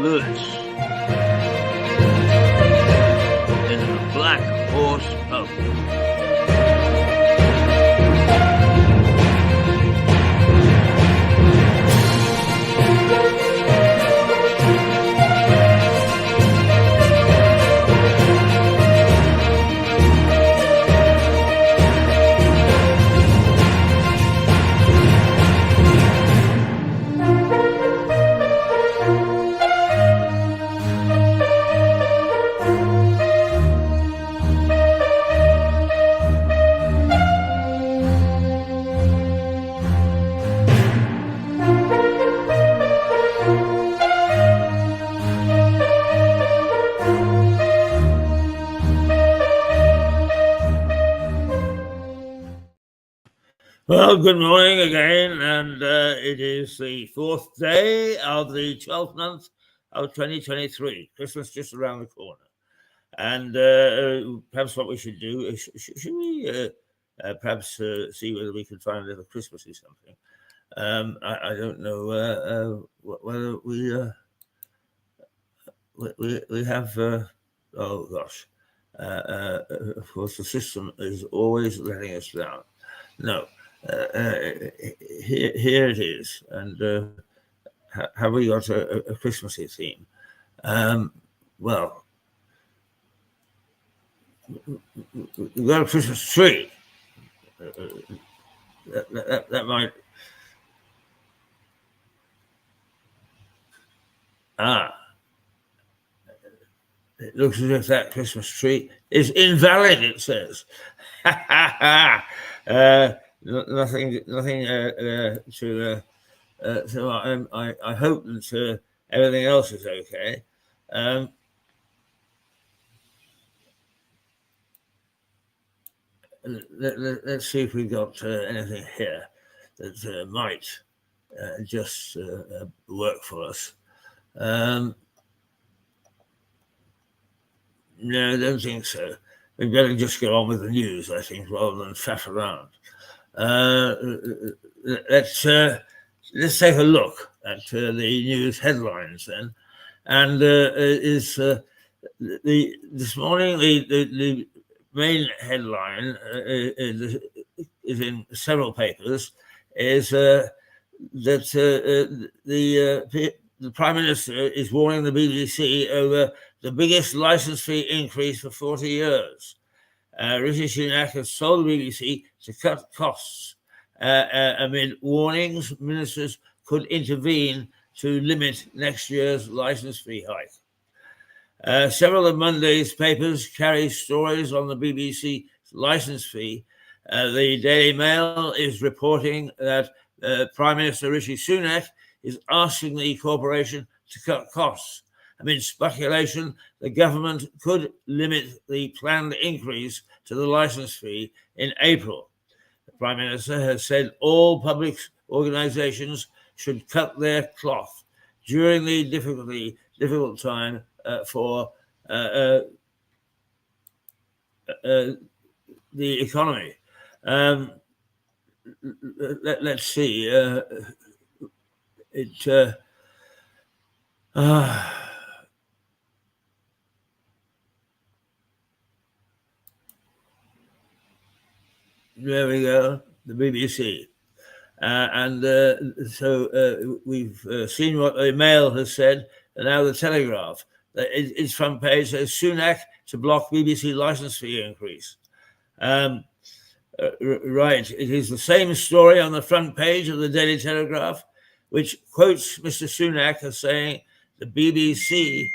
Lewis in the Black Horse Pub. Well, good morning again, and it is the fourth day of the 12th month of 2023. Christmas just around the corner. And perhaps what we should do is, should we perhaps see whether we can find a little Christmassy something? I don't know whether we have, oh gosh, of course the system is always letting us down. No. Here it is, and have we got a Christmassy theme? Well, we've got a Christmas tree. That might. It looks as if that Christmas tree is invalid, it says. Nothing to. So I hope that everything else is okay. Let's see if we got anything here that might just work for us. No, I don't think so. We better just get on with the news, I think, rather than faff around. Let's take a look at the news headlines then, and this morning the main headline is in several papers is that the Prime Minister is warning the BBC over the biggest licence fee increase for 40 years. Rishi Sunak has told the BBC to cut costs amid warnings ministers could intervene to limit next year's licence fee hike. Several of Monday's papers carry stories on the BBC licence fee. The Daily Mail is reporting that Prime Minister Rishi Sunak is asking the corporation to cut costs. Amid speculation, the government could limit the planned increase to the licence fee in April. The Prime Minister has said all public organisations should cut their cloth during the difficult time for the economy. Let's see. There we go, the BBC. So we've seen what the Mail has said, and now the Telegraph. Its front page says Sunak to block BBC licence fee increase. Right, it is the same story on the front page of the Daily Telegraph, which quotes Mr. Sunak as saying the BBC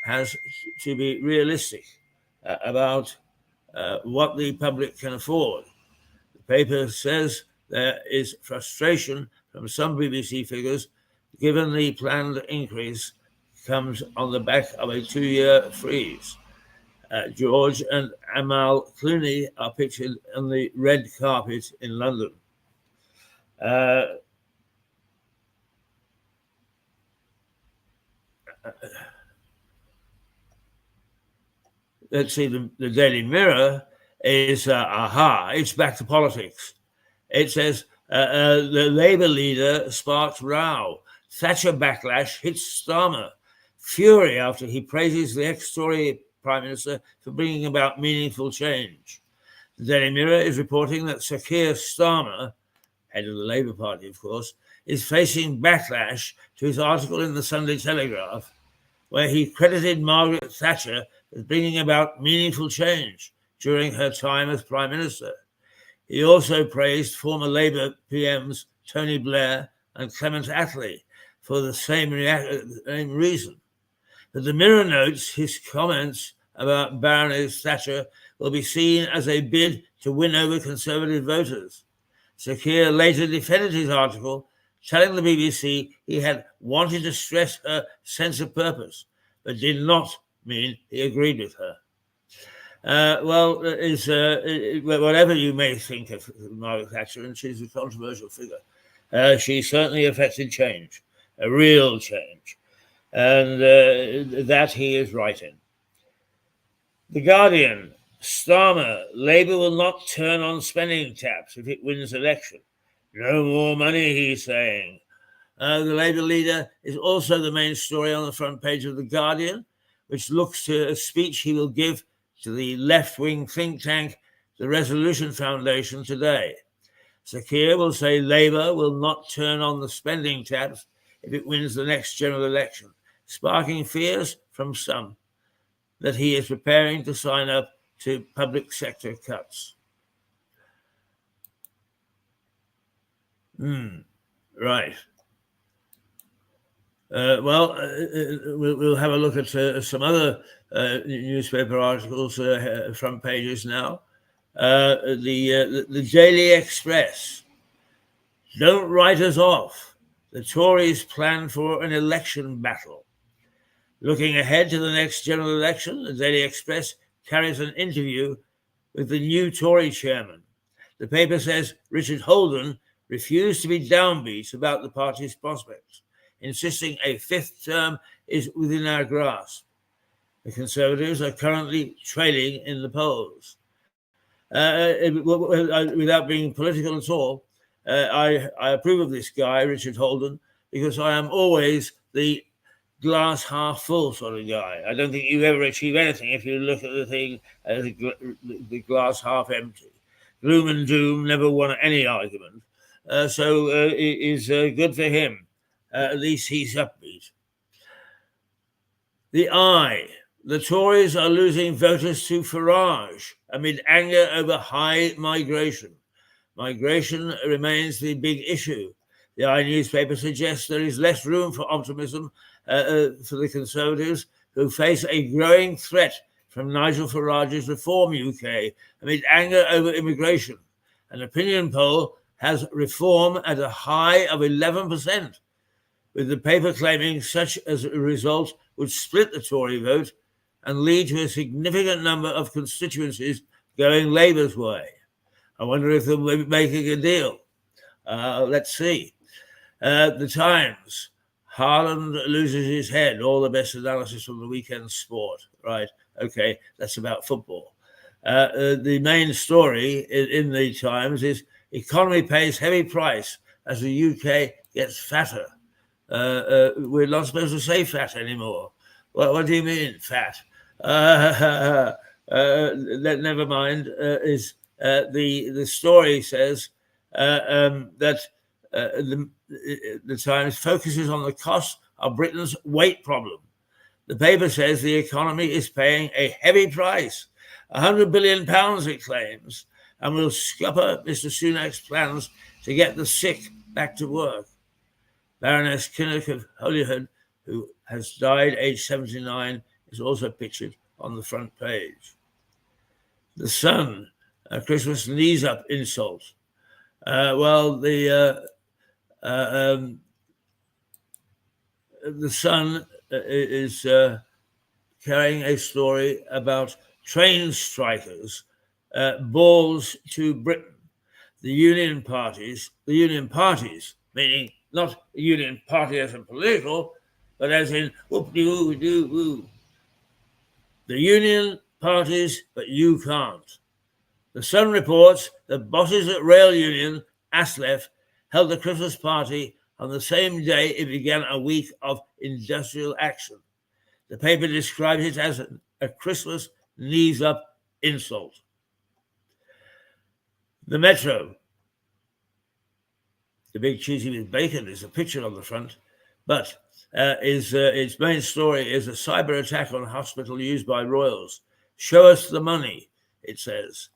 has to be realistic about what the public can afford. The paper says there is frustration from some BBC figures given the planned increase comes on the back of a 2-year freeze. George and Amal Clooney are pictured on the red carpet in London. Let's see, the Daily Mirror is, it's back to politics. It says, the Labour leader sparks row. Thatcher backlash hits Starmer. fury after he praises the ex-Tory Prime Minister for bringing about meaningful change. The Daily Mirror is reporting that Sir Keir Starmer, head of the Labour Party, of course, is facing backlash to his article in the Sunday Telegraph, where he credited Margaret Thatcher with bringing about meaningful change during her time as Prime Minister. He also praised former Labour PMs Tony Blair and Clement Attlee for the same reason. But the Mirror notes his comments about Baroness Thatcher will be seen as a bid to win over Conservative voters. Sir Keir later defended his article, telling the BBC he had wanted to stress her sense of purpose, but did not mean he agreed with her. Whatever you may think of Margaret Thatcher, and she's a controversial figure, she certainly affected change, a real change, and that he is right in. The Guardian, Starmer, Labour will not turn on spending taps if it wins election. No more money, he's saying. The Labour leader is also the main story on the front page of The Guardian, which looks to a speech he will give to the left-wing think tank, the Resolution Foundation, today. Sir Keir will say Labour will not turn on the spending taps if it wins the next general election, sparking fears from some that he is preparing to sign up to public sector cuts. Right. We'll have a look at some other newspaper articles, front pages now. The Daily Express. Don't write us off. The Tories plan for an election battle. Looking ahead to the next general election, the Daily Express carries an interview with the new Tory chairman. The paper says Richard Holden refused to be downbeat about the party's prospects, insisting a fifth term is within our grasp. The Conservatives are currently trailing in the polls. Without being political at all, I approve of this guy, Richard Holden, because I am always the glass half full sort of guy. I don't think you ever achieve anything if you look at the thing as the glass half empty. Gloom and doom never won any argument. So it is good for him. At least he's upbeat. The Eye. The Tories are losing voters to Farage amid anger over high migration. Migration remains the big issue. The Eye newspaper suggests there is less room for optimism for the Conservatives, who face a growing threat from Nigel Farage's Reform UK amid anger over immigration. An opinion poll has Reform at a high of 11%, with the paper claiming such as a result would split the Tory vote and lead to a significant number of constituencies going Labour's way. I wonder if they'll be making a deal. Let's see. The Times. Haaland loses his head. All the best analysis from the weekend sport. Right. Okay. That's about football. The main story in the Times is economy pays heavy price as the UK gets fatter. We're not supposed to say fat anymore. What do you mean, fat? Never mind. The story says that the Times focuses on the cost of Britain's weight problem. The paper says the economy is paying a heavy price, £100 billion, it claims, and will scupper Mr. Sunak's plans to get the sick back to work. Baroness Kinnock of Holyhead, who has died aged 79, is also pictured on the front page. The Sun, a Christmas knees-up insult. The Sun is carrying a story about train strikers, balls to Britain. The union parties, meaning not the union party as in political, but as in whoop-de-woo-doo-woo. The union parties, but you can't. The Sun reports that bosses at rail union ASLEF held a Christmas party on the same day it began a week of industrial action. The paper describes it as a Christmas knees-up insult. The Metro, the big cheesy with bacon, is a picture on the front, but its main story is a cyber attack on a hospital used by royals. Show us the money, it says.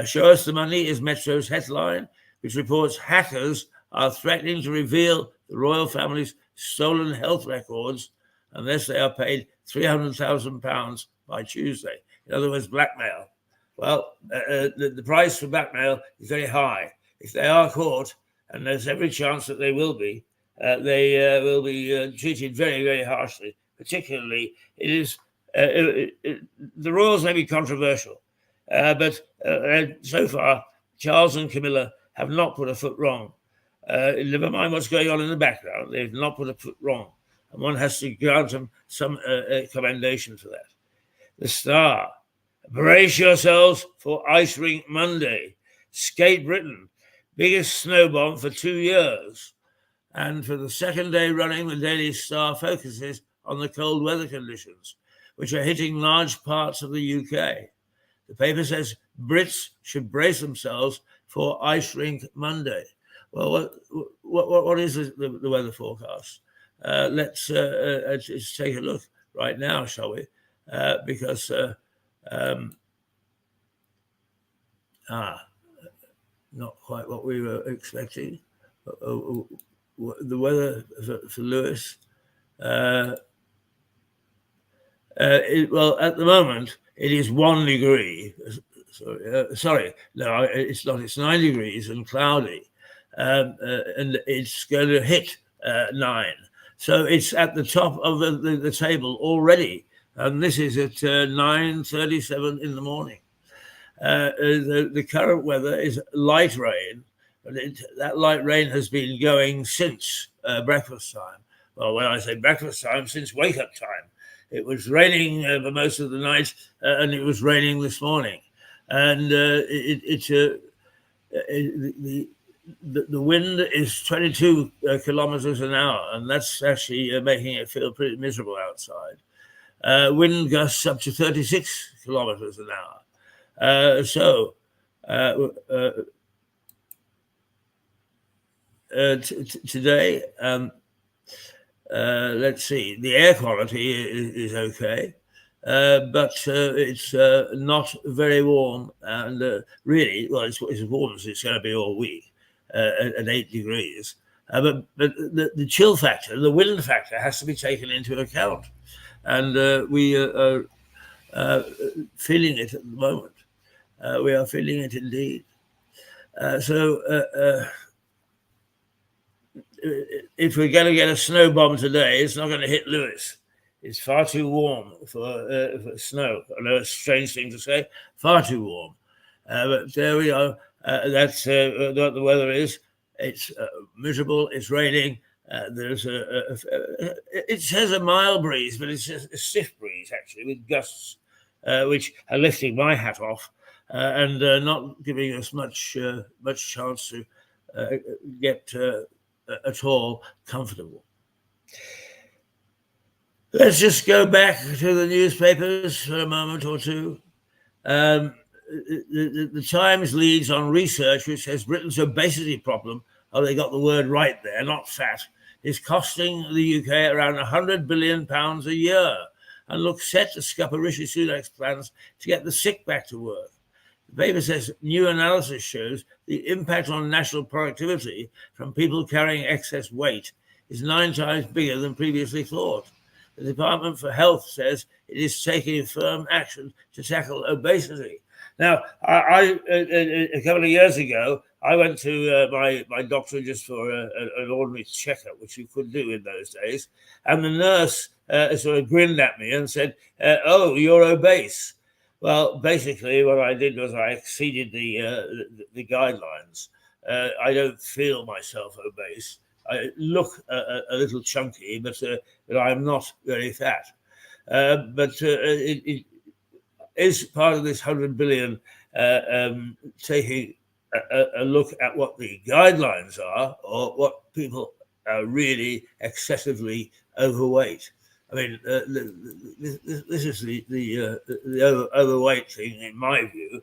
Show us the money is Metro's headline, which reports hackers are threatening to reveal the royal family's stolen health records unless they are paid £300,000 by Tuesday. In other words, blackmail. Well, the price for blackmail is very high. If they are caught, and there's every chance that they will be treated very, very harshly. Particularly, the royals may be controversial, but so far, Charles and Camilla have not put a foot wrong. Never mind what's going on in the background, they've not put a foot wrong. And one has to grant them some commendation for that. The Star. Brace yourselves for Ice Rink Monday. Skate Britain. Biggest snow bomb for 2 years. And for the second day running, the Daily Star focuses on the cold weather conditions, which are hitting large parts of the UK. The paper says Brits should brace themselves for Ice Rink Monday. Well, what is the weather forecast? Let's take a look right now, shall we? Because not quite what we were expecting. The weather for Lewis. Well, at the moment, it is 1 degree. Sorry, no, it's not. It's 9 degrees and cloudy. And it's going to hit 9. So it's at the top of the table already. And this is at 9:37 in the morning. The current weather is light rain. But that light rain has been going since breakfast time. Well, when I say breakfast time, since wake-up time. It was raining for most of the night, and it was raining this morning. And the wind is 22 kilometers an hour, and that's actually making it feel pretty miserable outside. Wind gusts up to 36 kilometers an hour. Today, let's see, the air quality is okay, but it's not very warm, and really, well, it's warm as it's going to be all week at 8 degrees. But the chill factor, the wind factor, has to be taken into account, and we are feeling it at the moment. We are feeling it indeed. If we're going to get a snow bomb today, it's not going to hit Lewis. It's far too warm for snow. I know it's a strange thing to say, far too warm. But there we are. That's what the weather is. It's miserable. It's raining. There's it says a mild breeze, but it's a stiff breeze actually, with gusts, which are lifting my hat off and not giving us much chance to get at all comfortable. Let's just go back to the newspapers for a moment or two. The Times leads on research which says Britain's obesity problem, oh, they got the word right there, not fat, is costing the UK around £100 billion a year and looks set to scupper Rishi Sunak's plans to get the sick back to work. The paper says new analysis shows the impact on national productivity from people carrying excess weight is 9 times bigger than previously thought. The Department for Health says it is taking firm action to tackle obesity. Now, I a couple of years ago, I went to my doctor just for an ordinary checkup, which you could do in those days. And the nurse sort of grinned at me and said, "Oh, you're obese." Well, basically, what I did was I exceeded the guidelines. I don't feel myself obese. I look a little chunky, but I'm not very fat. But it is part of this 100 billion taking a look at what the guidelines are, or what people are really excessively overweight. I mean, this is the overweight thing, in my view.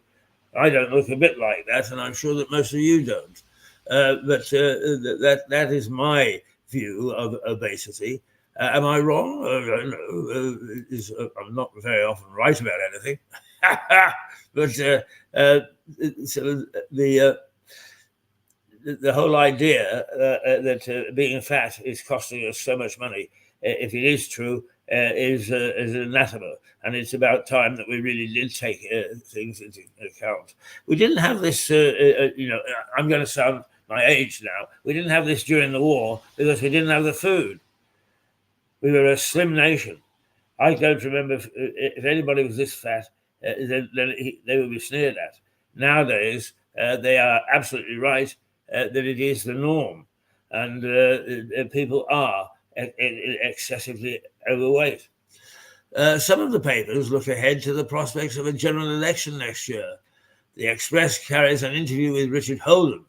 I don't look a bit like that, and I'm sure that most of you don't. But that is my view of obesity. Am I wrong? I don't know. I'm not very often right about anything. But so the whole idea that being fat is costing us so much money, if it is true, is anathema. And it's about time that we really did take things into account. We didn't have this, I'm going to sound my age now. We didn't have this during the war because we didn't have the food. We were a slim nation. I don't remember if anybody was this fat, then they would be sneered at. Nowadays, they are absolutely right that it is the norm, and people are excessively overweight. Some of the papers look ahead to the prospects of a general election next year. The Express carries an interview with Richard Holden,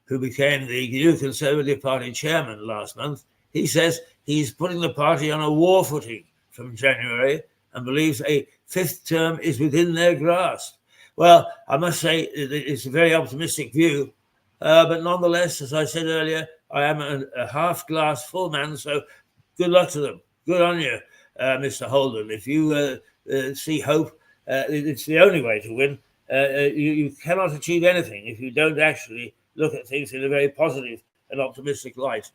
who became the new Conservative Party chairman last month. He says he's putting the party on a war footing from January and believes a fifth term is within their grasp. Well, I must say it's a very optimistic view, but nonetheless, as I said earlier, I am a half glass full man, so good luck to them. Good on you, Mr. Holden. If you see hope, it's the only way to win. You cannot achieve anything if you don't actually look at things in a very positive and optimistic light.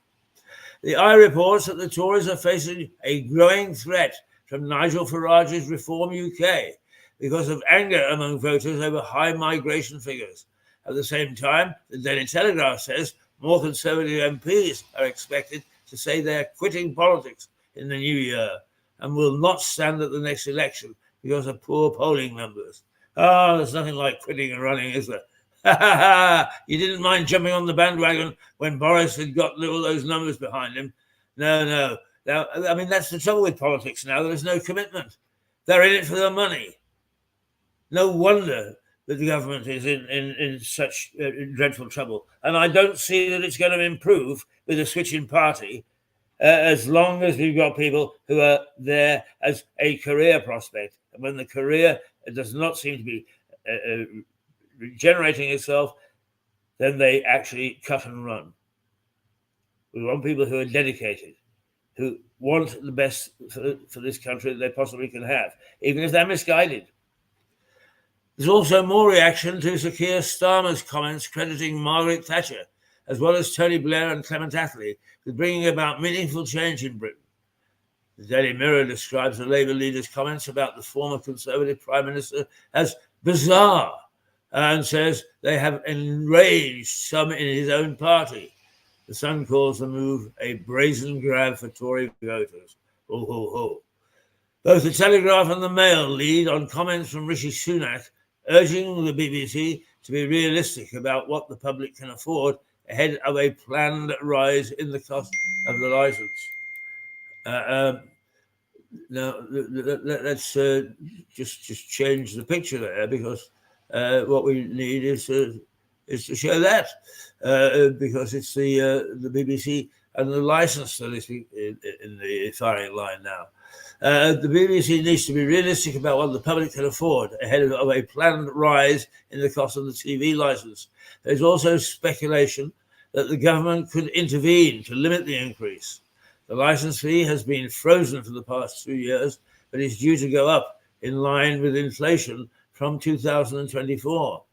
The Eye reports that the Tories are facing a growing threat from Nigel Farage's Reform UK because of anger among voters over high migration figures. At the same time, the Daily Telegraph says more Conservative MPs are expected to say they're quitting politics in the new year and will not stand at the next election because of poor polling numbers. Oh, there's nothing like quitting and running, is there? You didn't mind jumping on the bandwagon when Boris had got all those numbers behind him. No. Now, I mean, that's the trouble with politics now. There's no commitment. They're in it for the money. No wonder that the government is in such dreadful trouble. And I don't see that it's going to improve with a switch in party as long as we've got people who are there as a career prospect. And when the career does not seem to be regenerating itself, then they actually cut and run. We want people who are dedicated, who want the best for this country that they possibly can have, even if they're misguided. There's also more reaction to Sir Keir Starmer's comments crediting Margaret Thatcher, as well as Tony Blair and Clement Attlee, with bringing about meaningful change in Britain. The Daily Mirror describes the Labour leader's comments about the former Conservative Prime Minister as bizarre, and says they have enraged some in his own party. The Sun calls the move a brazen grab for Tory voters. Ho, ho, ho. Both the Telegraph and the Mail lead on comments from Rishi Sunak urging the BBC to be realistic about what the public can afford ahead of a planned rise in the cost of the licence. Now, let's just change the picture there, because what we need is to show that, because it's the BBC and the licence that is in the firing line now. The BBC needs to be realistic about what the public can afford ahead of a planned rise in the cost of the TV licence. There's also speculation that the government could intervene to limit the increase. The licence fee has been frozen for the past 2 years, but is due to go up in line with inflation from 2024.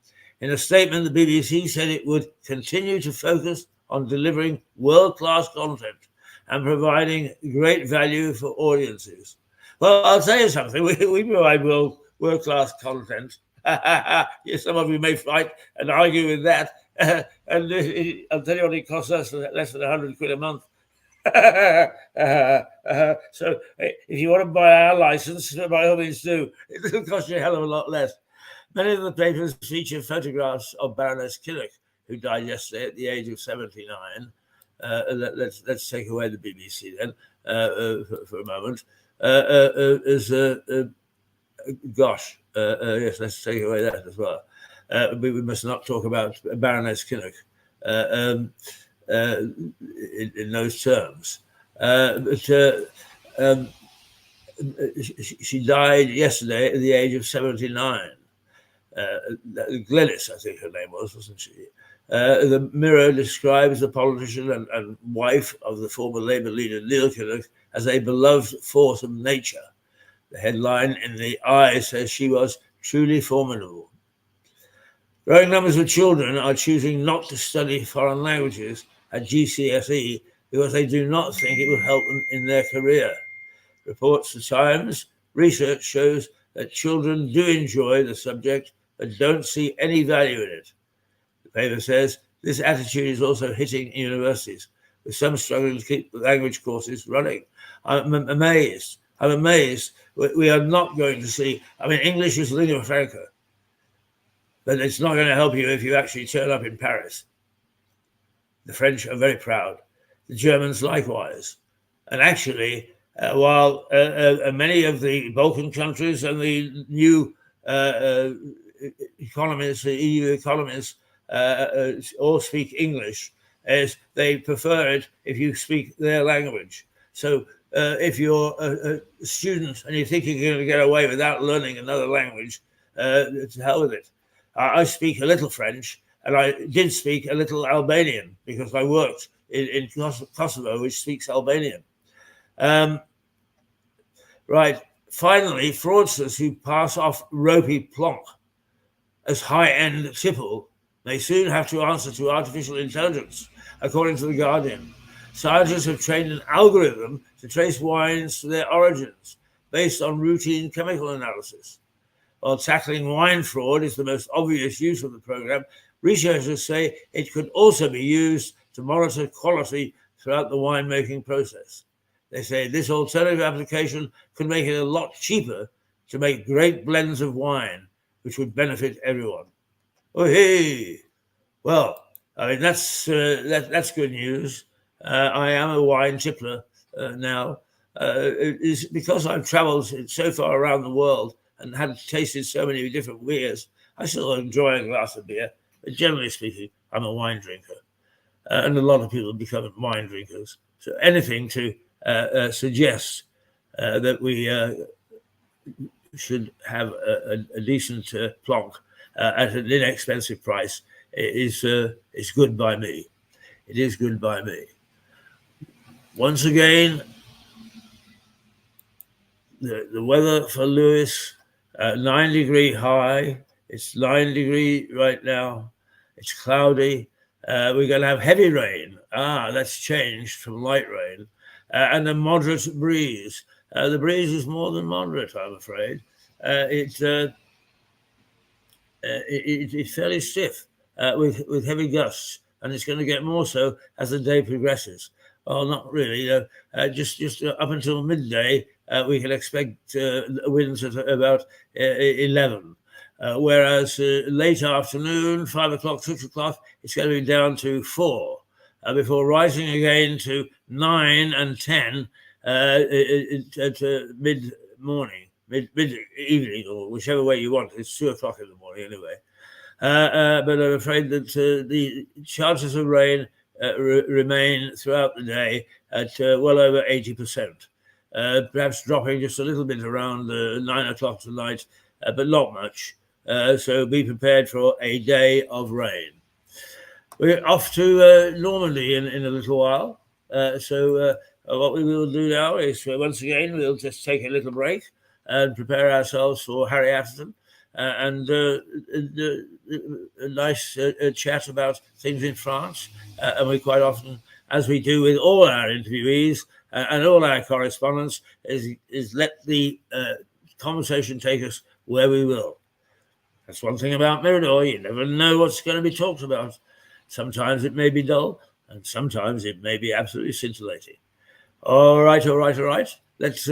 In a statement, the BBC said it would continue to focus on delivering world-class content and providing great value for audiences. Well, I'll tell you something. We provide world-class content. Yes, some of you may fight and argue with that. And I'll tell you what it costs us, less than 100 quid a month. So if you want to buy our license, by all means do. It'll cost you a hell of a lot less. Many of the papers feature photographs of Baroness Kinnock, who died yesterday at the age of 79. Let's take away the BBC then for a moment. Yes, let's take away that as well. We must not talk about Baroness Kinnock in those terms. she died yesterday at the age of 79. Glenys, I think her name was, wasn't she? The Mirror describes the politician and wife of the former Labour leader Neil Kinnock as a beloved force of nature. The headline in the Eye says she was truly formidable. Growing numbers of children are choosing not to study foreign languages at GCSE because they do not think it will help them in their career. Reports the Times, research shows that children do enjoy the subject but don't see any value in it. The paper says this attitude is also hitting universities, with some struggling to keep the language courses running. I'm amazed. We are not going to see, English is lingua franca, but it's not going to help you if you actually turn up in Paris. The French are very proud. The Germans likewise. And actually, while many of the Balkan countries and the new economies, the EU economies, all speak English, as they prefer it if you speak their language. So if you're a student and you think you're going to get away without learning another language, to hell with it. I speak a little French, and I did speak a little Albanian because I worked in Kosovo, which speaks Albanian. Right. Finally, fraudsters who pass off ropey plonk as high-end tipple may soon have to answer to artificial intelligence, according to The Guardian. Scientists have trained an algorithm to trace wines to their origins based on routine chemical analysis. While tackling wine fraud is the most obvious use of the program, researchers say it could also be used to monitor quality throughout the winemaking process. They say this alternative application could make it a lot cheaper to make great blends of wine, which would benefit everyone. Oh, hey! Well, that's good news. I am a wine tippler now. It is because I've traveled so far around the world and had tasted so many different beers. I still enjoy a glass of beer, but generally speaking, I'm a wine drinker. And a lot of people become wine drinkers. So anything to suggest that we should have a decent plonk at an inexpensive price is good by me. It is good by me. Once again, the weather for Lewis, 9-degree high. It's 9 degrees right now. It's cloudy. We're going to have heavy rain. That's changed from light rain. And a moderate breeze. The breeze is more than moderate, I'm afraid. It's fairly stiff with heavy gusts, and it's going to get more so as the day progresses. Well, not really. Just up until midday, we can expect winds at about 11. Whereas late afternoon, 5 o'clock, 6 o'clock, it's going to be down to 4 before rising again to 9 and 10 at mid-morning, mid-evening, or whichever way you want. It's 2 o'clock in the morning anyway. But I'm afraid that the chances of rain remain throughout the day at well over 80%, perhaps dropping just a little bit around 9 o'clock tonight, but not much. So be prepared for a day of rain. We're off to Normandy in a little while. So what we will do now is, once again, we'll just take a little break and prepare ourselves for Harry Atherton and a nice chat about things in France. And we quite often, as we do with all our interviewees and all our correspondents, is let the conversation take us where we will. That's one thing about Mirador. You never know what's going to be talked about. Sometimes it may be dull, and sometimes it may be absolutely scintillating. All right. Let's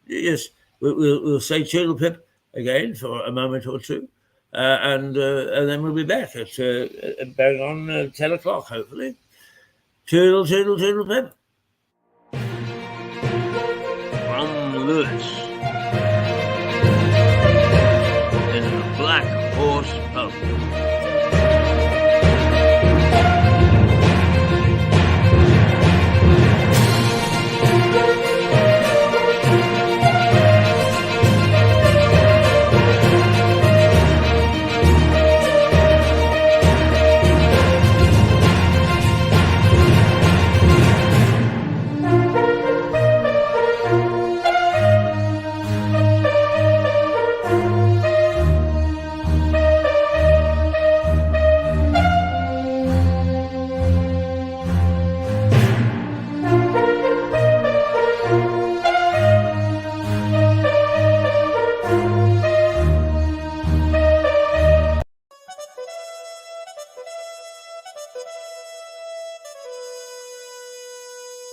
yes, we'll say toodle pip again for a moment or two, and then we'll be back at bang on 10 o'clock, hopefully. Toodle pip. From Lewis in the Black Horse Pub.